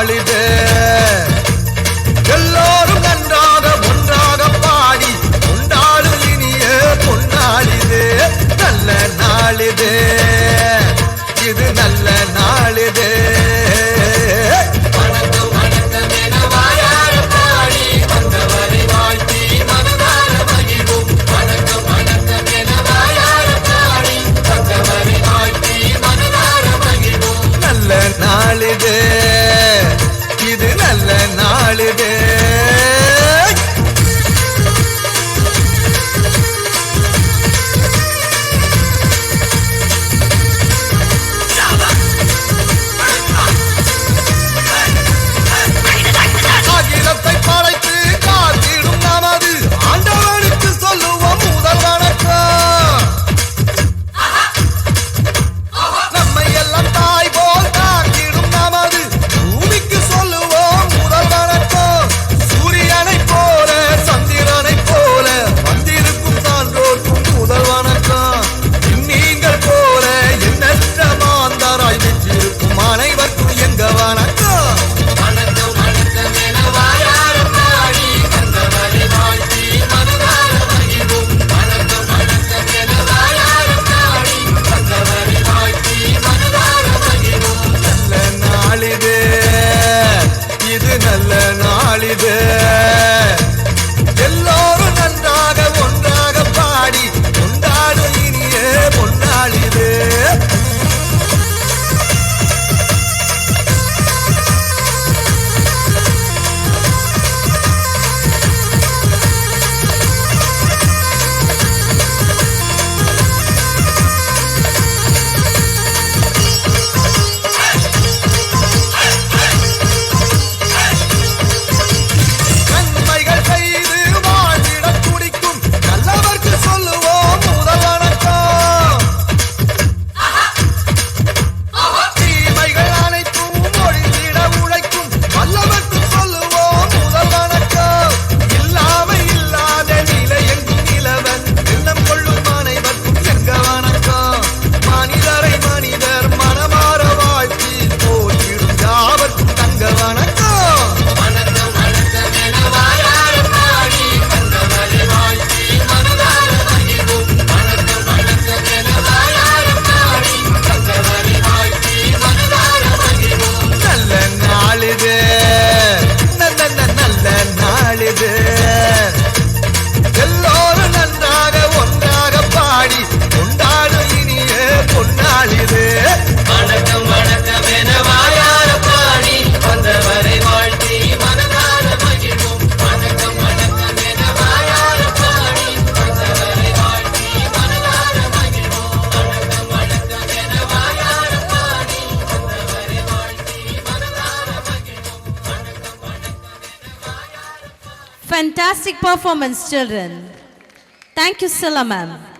நாளிதே எல்லோரும் நன்றாக ஒன்றாக பாடி கொண்டாடும் இனிய பொன்னாளிதே நல்ல நாளிதே இது நல்ல நாளிதே நாளிதே இது நல்ல நாளிதே அகிலத்தை படைத்து காத்திடும் நமது ஆண்டவனுக்கு சொல்லுவோம் முதல் வணக்கம் நம்மை எல்லாம் தாய் போல் அனைவருக்கும் எங்க வணக்கம் வணக்கம் வணக்கம் என வாயார பாடி வந்தவரை வாழ்த்தி மனதார மகிழ்வோம் வணக்கம் வணக்கம் என வாயார பாடி வந்தவரை வாழ்த்தி மனதார மகிழ்வோம் நல்ல நாளிதே இது நல்ல நாளிதே எல்லோரும் நன்றாக ஒன்றாக பாடி கொண்டாடும் இனிய பொன்னாளிதே எல்லோரும் நன்றாக ஒன்றாக பாடி கொண்டாடும் இனிய பொன்னாளிதே வணக்கம் வணக்கம் என வாயார பாடி வந்தவரை வாழ்த்தி மனதார மகிழ்வோம் வணக்கம் வணக்கம் என வாயார பாடி வந்தவரை வாழ்த்தி மனதார மகிழ்வோம் வணக்கம் வணக்கம் என வாயார பாடி வந்தவரை வாழ்த்தி மனதார மகிழ்வோம் வணக்கம் வணக்கம் என வாயார Fantastic performance, children. Thank you, Silla ma'am.